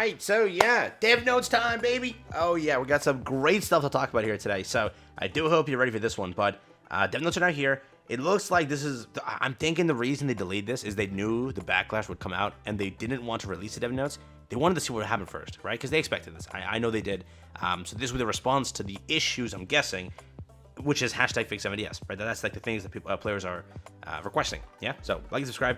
right, so yeah, dev notes time, baby. Oh yeah, we got some great stuff to talk about here today. So I do hope you're ready for this one. But dev notes are not here. It looks like this is. I'm thinking the reason they delayed this is they knew the backlash would come out, and they didn't want to release the dev notes. They wanted to see what would happen first, right? Because they expected this. I know they did. So this was the response to the issues, I'm guessing, which is hashtag fix 70s, right? That's like the things that people, players are requesting. Yeah. So like and subscribe.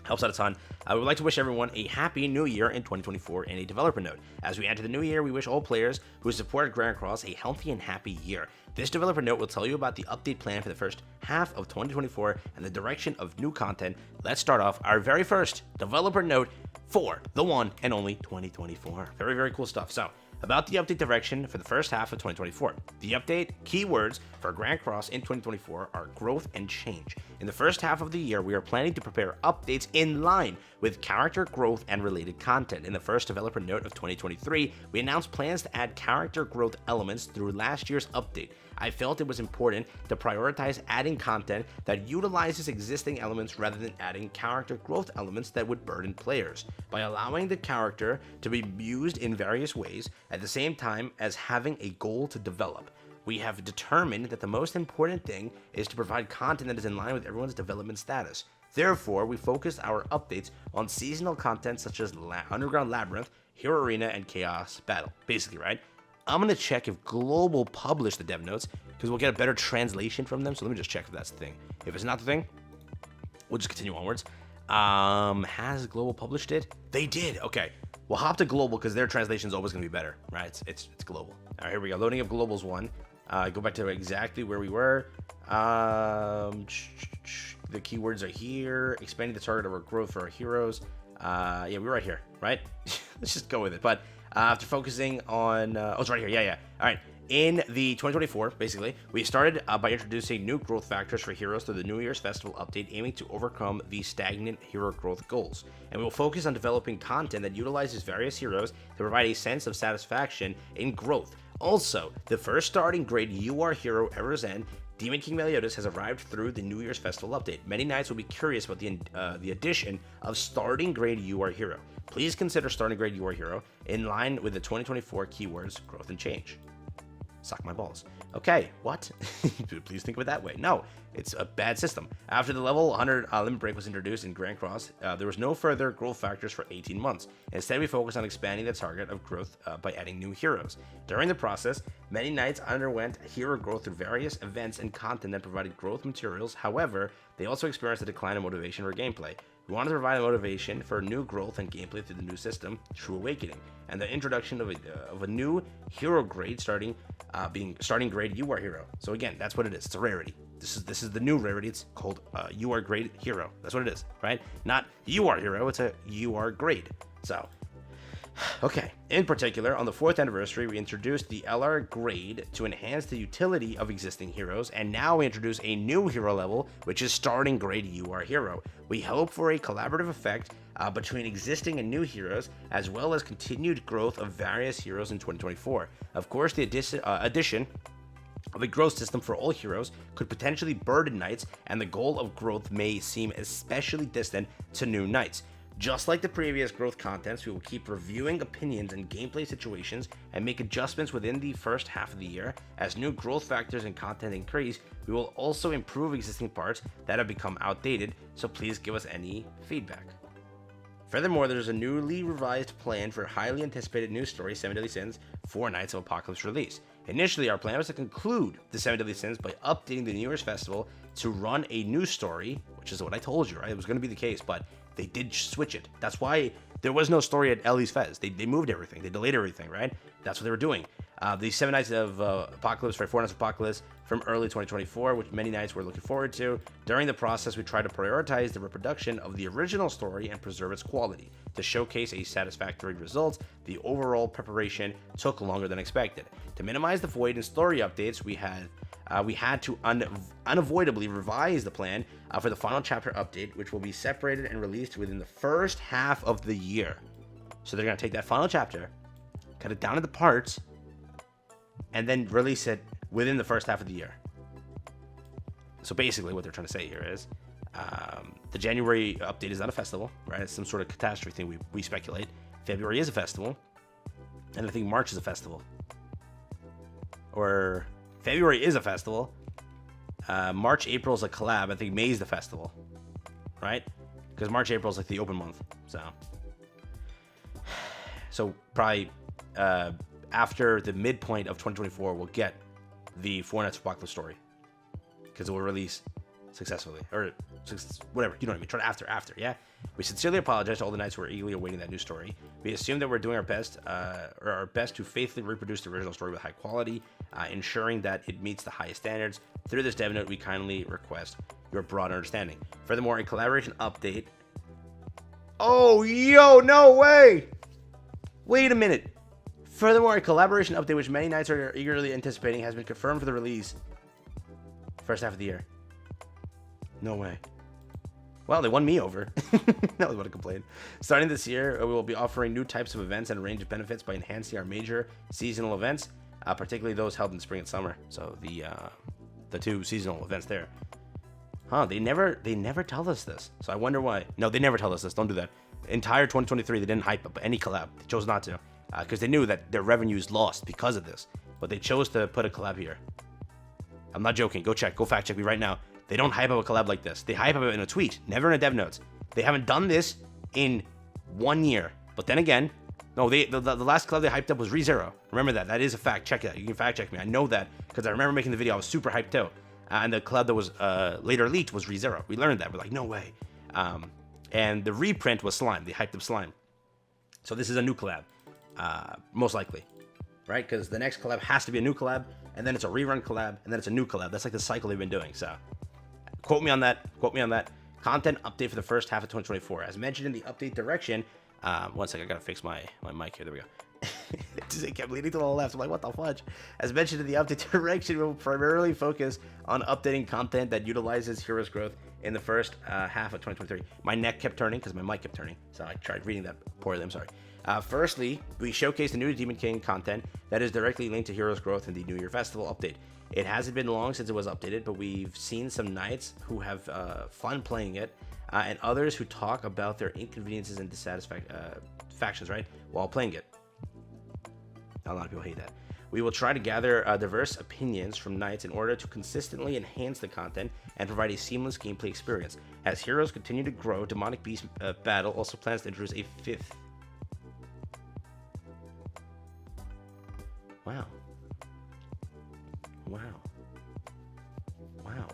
Helps out a ton. I would like to wish everyone a happy new year in 2024 and a developer note. As we enter the new year, we wish all players who supported Grand Cross a healthy and happy year. This developer note will tell you about the update plan for the first half of 2024 and the direction of new content. Let's start off our very first developer note for the one and only 2024. Very, very cool stuff. So, about the update direction for the first half of 2024. The update keywords for Grand Cross in 2024 are growth and change. In the first half of the year, we are planning to prepare updates in line with character growth and related content. In the first developer note of 2023, we announced plans to add character growth elements through last year's update. I felt it was important to prioritize adding content that utilizes existing elements rather than adding character growth elements that would burden players. By allowing the character to be used in various ways at the same time as having a goal to develop, we have determined that the most important thing is to provide content that is in line with everyone's development status. Therefore, we focused our updates on seasonal content such as Underground Labyrinth, Hero Arena, and Chaos Battle. Basically, right? I'm going to check if Global published the dev notes because we'll get a better translation from them. So let me just check if that's the thing. If it's not the thing, we'll just continue onwards. Has Global published it? They did. Okay. We'll hop to Global because their translation is always going to be better, right? It's Global. All right, here we go. Loading up Global's one. Go back to exactly where we were. The keywords are here. Expanding the target of our growth for our heroes. Yeah, we're right here, right? Let's just go with it. But after focusing on... oh, it's right here. Yeah. All right. In the 2024, basically, we started by introducing new growth factors for heroes through the New Year's Festival update, aiming to overcome the stagnant hero growth goals. And we will focus on developing content that utilizes various heroes to provide a sense of satisfaction in growth. Also, the first starting grade UR hero ever Zen, Demon King Meliodas, has arrived through the New Year's Festival update. Many knights will be curious about the addition of starting grade UR hero. Please consider starting grade UR hero in line with the 2024 keywords growth and change. Suck my balls. Okay, what? Please think of it that way. No, it's a bad system. After the level 100 limit break was introduced in Grand Cross, there was no further growth factors for 18 months. Instead, we focused on expanding the target of growth by adding new heroes. During the process, many knights underwent hero growth through various events and content that provided growth materials. However, they also experienced a decline in motivation for gameplay. We wanted to provide a motivation for new growth and gameplay through the new system, True Awakening, and the introduction of a new hero grade starting grade UR hero. So again, that's what it is. It's a rarity. This is the new rarity. It's called UR grade hero. That's what it is, right? Not UR hero. It's a UR grade. So, okay. In particular, on the 4th anniversary, we introduced the LR grade to enhance the utility of existing heroes, and now we introduce a new hero level, which is starting grade UR hero. We hope for a collaborative effect between existing and new heroes, as well as continued growth of various heroes in 2024. Of course, the addition of a growth system for all heroes could potentially burden knights, and the goal of growth may seem especially distant to new knights. Just like the previous growth contents, we will keep reviewing opinions and gameplay situations and make adjustments within the first half of the year. As new growth factors and content increase, we will also improve existing parts that have become outdated, so please give us any feedback. Furthermore, there's a newly revised plan for highly anticipated new story, 7 Deadly Sins, for Knights of Apocalypse release. Initially, our plan was to conclude the 7 Deadly Sins by updating the New Year's Festival to run a new story, which is what I told you, right? It was going to be the case, but they did switch it. That's why there was no story at Ellie's Fez. They moved everything. They delayed everything, right? That's what they were doing. The 7 Nights of Apocalypse, 4 Nights of Apocalypse from early 2024, which many nights were looking forward to. During the process, we tried to prioritize the reproduction of the original story and preserve its quality. To showcase a satisfactory result, the overall preparation took longer than expected. To minimize the void in story updates, we had to unavoidably revise the plan for the final chapter update, which will be separated and released within the first half of the year. So they're going to take that final chapter, cut it down into parts, and then release it within the first half of the year. So basically what they're trying to say here is the January update is not a festival, right? It's some sort of catastrophe thing, we speculate. February is a festival, and I think March is a festival. Or February is a festival. March, April is a collab. I think May is the festival, right? Because March, April is like the open month. So probably after the midpoint of 2024, we'll get the Four Knights of Apocalypse story, because it will release successfully, or whatever, you know what I mean. Try after, yeah. We sincerely apologize to all the knights who are eagerly awaiting that new story. We assume that we're doing our best, to faithfully reproduce the original story with high quality, ensuring that it meets the highest standards. Through this dev note, we kindly request your broad understanding. Furthermore, a collaboration update. Oh, yo, no way! Wait a minute. Furthermore, a collaboration update which many knights are eagerly anticipating has been confirmed for the release first half of the year. No way. Well, they won me over. That was what I complained. Starting this year, we will be offering new types of events and a range of benefits by enhancing our major seasonal events, particularly those held in spring and summer. So the two seasonal events there. Huh? They never tell us this. So I wonder why. No, they never tell us this. Don't do that. Entire 2023, they didn't hype up any collab. They chose not to, because they knew that their revenues lost because of this. But they chose to put a collab here. I'm not joking. Go check. Go fact check me right now. They don't hype up a collab like this. They hype up it in a tweet, never in a dev notes. They haven't done this in 1 year. But then again, no, the last collab they hyped up was ReZero. Remember that. That is a fact. Check that. You can fact check me. I know that because I remember making the video. I was super hyped out. And the collab that was later leaked was ReZero. We learned that. We're like, no way. And the reprint was Slime. They hyped up Slime. So this is a new collab, most likely, right? Because the next collab has to be a new collab, and then it's a rerun collab, and then it's a new collab. That's like the cycle they've been doing. So quote me on that. Content update for the first half of 2024. As mentioned in the update direction, one second, I gotta fix my mic here. There we go. It kept leaning to the left. I'm like, what the fudge? As mentioned in the update direction, we will primarily focus on updating content that utilizes heroes growth in the first half of 2023. My neck kept turning because my mic kept turning, so I tried reading that poorly. I'm sorry. Firstly, we showcase the new Demon King content that is directly linked to heroes growth in the New Year Festival update. It hasn't been long since it was updated, but we've seen some knights who have fun playing it, and others who talk about their inconveniences and dissatisfactions, right, while playing it. A lot of people hate that. We will try to gather diverse opinions from knights in order to consistently enhance the content and provide a seamless gameplay experience. As heroes continue to grow, Demonic Beast Battle also plans to introduce a fifth. Wow,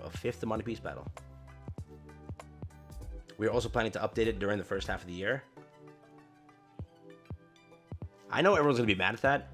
a fifth Demonic Beast Battle. We are also planning to update it during the first half of the year. I know everyone's going to be mad at that,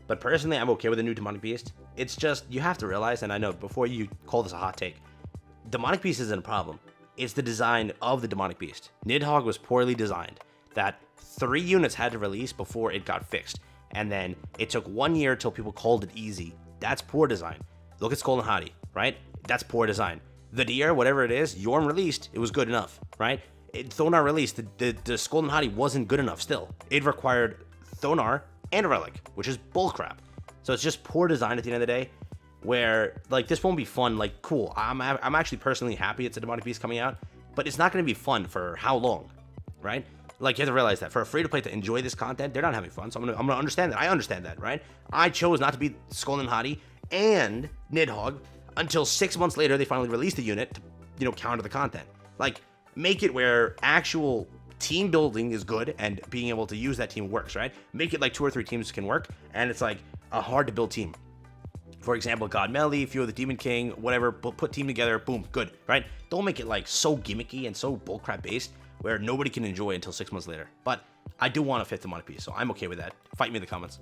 but personally, I'm okay with the new Demonic Beast. It's just, you have to realize, and I know before you call this a hot take, Demonic Beast isn't a problem. It's the design of the Demonic Beast. Nidhogg was poorly designed. That 3 units had to release before it got fixed. And then it took 1 year till people called it easy. That's poor design. Look at Skull and Hati, right? That's poor design. The Deer, whatever it is, Yorm released, it was good enough, right? Thonar released, the Skull and Hati wasn't good enough still. It required Thonar and a Relic, which is bullcrap. So it's just poor design at the end of the day, where, like, this won't be fun. Like, cool, I'm actually personally happy it's a Demonic Beast coming out, but it's not going to be fun for how long, right? Like, you have to realize that for a free-to-play to enjoy this content, they're not having fun, so I'm gonna understand that. I understand that, right? I chose not to be Skull and Hati and Nidhogg until 6 months later they finally released the unit to, counter the content. Like, make it where actual team building is good and being able to use that team works, right? Make it like 2 or 3 teams can work, and it's like a hard to build team. For example, God Melly, few of the Demon King, whatever, put team together, boom, good, right? Don't make it like so gimmicky and so bullcrap based where nobody can enjoy it until 6 months later. But I do want a fifth Demonic Beast, so I'm okay with that. Fight me in the comments.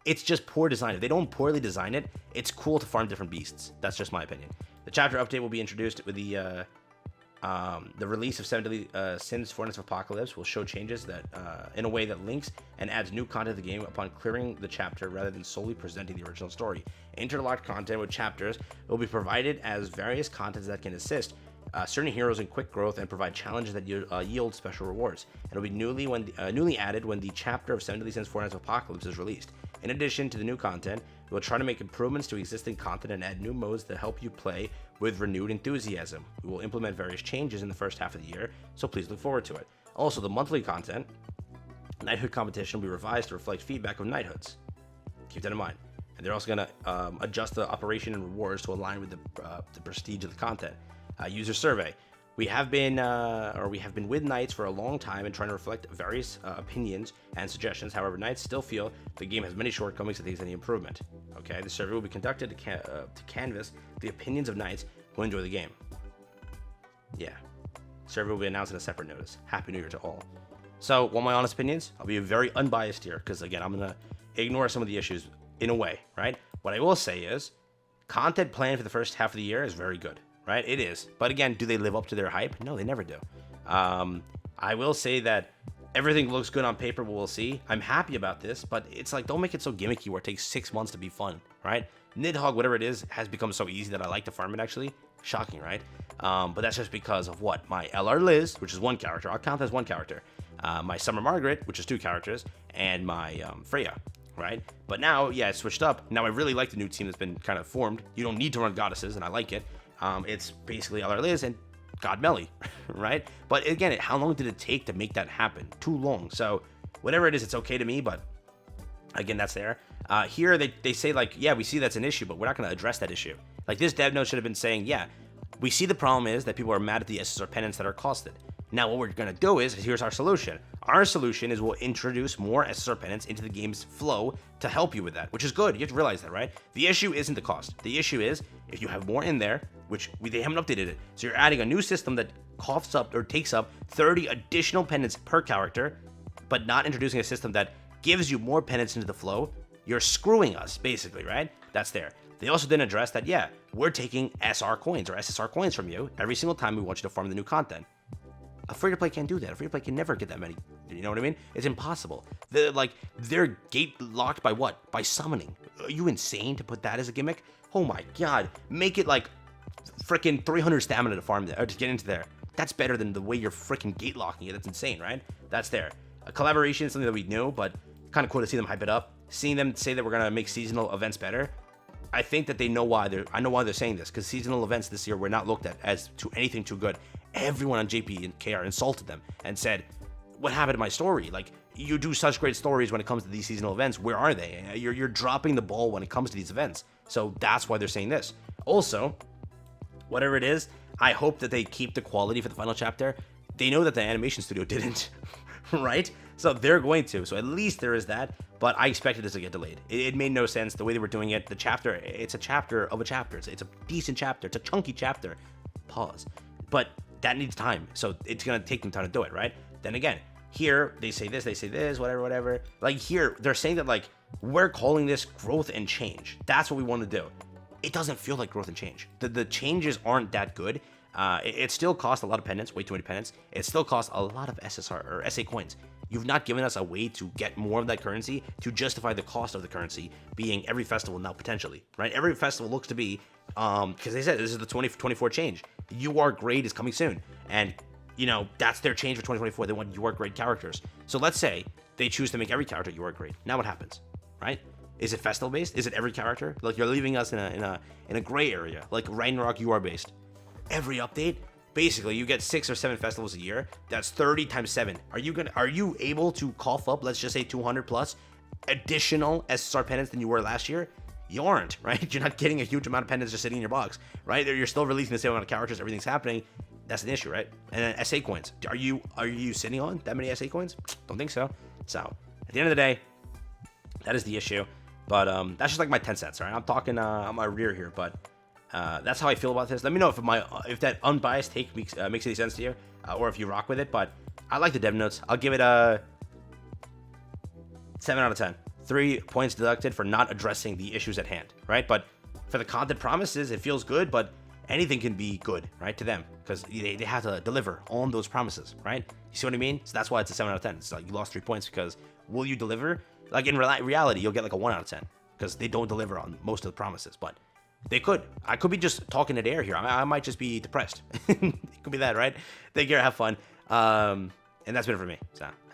It's just poor design. If they don't poorly design it, it's cool to farm different beasts. That's just my opinion. The chapter update will be introduced with the release of 7 Deadly Sins, Four Knights of Apocalypse will show changes that in a way that links and adds new content to the game upon clearing the chapter rather than solely presenting the original story. Interlocked content with chapters will be provided as various contents that can assist certain heroes in quick growth and provide challenges that yield special rewards. It will be newly added when the chapter of 7 Deadly Sins, Four Knights of Apocalypse is released. In addition to the new content, we will try to make improvements to existing content and add new modes that help you play with renewed enthusiasm. We will implement various changes in the first half of the year, so please look forward to it. Also, the monthly content Knighthood competition will be revised to reflect feedback of knighthoods. Keep that in mind. And they're also going to adjust the operation and rewards to align with the prestige of the content. User survey. We have been with Knights for a long time and trying to reflect various opinions and suggestions. However, Knights still feel the game has many shortcomings and needs any improvement. Okay, the survey will be conducted to canvass the opinions of Knights who enjoy the game. Yeah, survey will be announced in a separate notice. Happy New Year to all. So, what are my honest opinions? I'll be very unbiased here because again, I'm gonna ignore some of the issues in a way, right? What I will say is, content planned for the first half of the year is very good. Right, it is. But again, do they live up to their hype? No, they never do. I will say that everything looks good on paper, but we'll see. I'm happy about this, but it's like, don't make it so gimmicky where it takes 6 months to be fun, right? Nidhogg, whatever it is, has become so easy that I like to farm it, actually. Shocking, right? But that's just because of what? My LR Liz, which is 1 character. I'll count that as 1 character. My Summer Margaret, which is 2 characters. And my Freya, right? But now, yeah, it's switched up. Now I really like the new team that's been kind of formed. You don't need to run goddesses, and I like it. It's basically LR Liz and God Melly, right? But again, how long did it take to make that happen? Too long. So whatever it is, it's okay to me, but again, that's there. Here, they say like, yeah, we see that's an issue, but we're not going to address that issue. Like this dev note should have been saying, yeah, we see the problem is that people are mad at the SSR penance that are costed. Now what we're going to do is, here's our solution. Our solution is we'll introduce more SSR penance into the game's flow to help you with that, which is good. You have to realize that, right? The issue isn't the cost. The issue is if you have more in there, which they haven't updated it. So you're adding a new system that coughs up or takes up 30 additional penance per character, but not introducing a system that gives you more penance into the flow. You're screwing us, basically, right? That's there. They also didn't address that, yeah, we're taking SR coins or SSR coins from you every single time we want you to farm the new content. A free-to-play can't do that. A free-to-play can never get that many. You know what I mean? It's impossible. They're gate locked by what? By summoning. Are you insane to put that as a gimmick? Oh my god. Make it like freaking 300 stamina to farm there, or to get into there. That's better than the way you're freaking gate locking it. That's insane, right? That's there. A collaboration is something that we knew, but kind of cool to see them hype it up. Seeing them say that we're gonna make seasonal events better. I think that they know why I know why they're saying this, because seasonal events this year were not looked at as to anything too good. Everyone on JP and KR insulted them and said, what happened to my story? Like, you do such great stories when it comes to these seasonal events. Where are they? You're dropping the ball when it comes to these events. So that's why they're saying this. Also, whatever it is, I hope that they keep the quality for the final chapter. They know that the animation studio didn't, right? So they're going to. So at least there is that. But I expected this to get delayed. It made no sense the way they were doing it. The chapter, it's a chapter of a chapter. It's a decent chapter. It's a chunky chapter. Pause. But that needs time. So it's going to take them time to do it, right? Then again, here, they say this, whatever. Like here, they're saying that like, we're calling this growth and change. That's what we want to do. It doesn't feel like growth and change. The changes aren't that good. It still costs a lot of penance, way too many penance. It still costs a lot of SSR or SA coins. You've not given us a way to get more of that currency to justify the cost of the currency being every festival now potentially, right? Every festival looks to be, because they said this is the 2024 change. UR grade is coming soon. And, you know, that's their change for 2024. They want UR grade characters. So let's say they choose to make every character UR grade. Now what happens, right? Is it festival based? Is it every character? Like you're leaving us in a gray area, like Ragnarok UR based. Every update, basically you get 6 or 7 festivals a year. That's 30 times 7. Are you able to cough up, let's just say 200 plus additional SSR penance than you were last year? You aren't, right? You're not getting a huge amount of penance just sitting in your box, right? You're still releasing the same amount of characters, everything's happening. That's an issue, right? And then SA coins. Are you sitting on that many SA coins? Don't think so. So at the end of the day, that is the issue. But that's just like my 10 cents, right? I'm talking on my rear here, but that's how I feel about this. Let me know if that unbiased take makes any sense to you, or if you rock with it. But I like the dev notes. I'll give it a 7 out of 10. 3 points deducted for not addressing the issues at hand, right? But for the content promises, it feels good, but anything can be good, right, to them, because they have to deliver on those promises, right? You see what I mean? So that's why it's a 7 out of 10. It's like you lost 3 points because will you deliver? Like in reality, you'll get like a 1 out of 10 because they don't deliver on most of the promises, but they could. I could be just talking at air here. I might just be depressed. It could be that, right? Take care. Have fun. And that's been it for me. So have fun.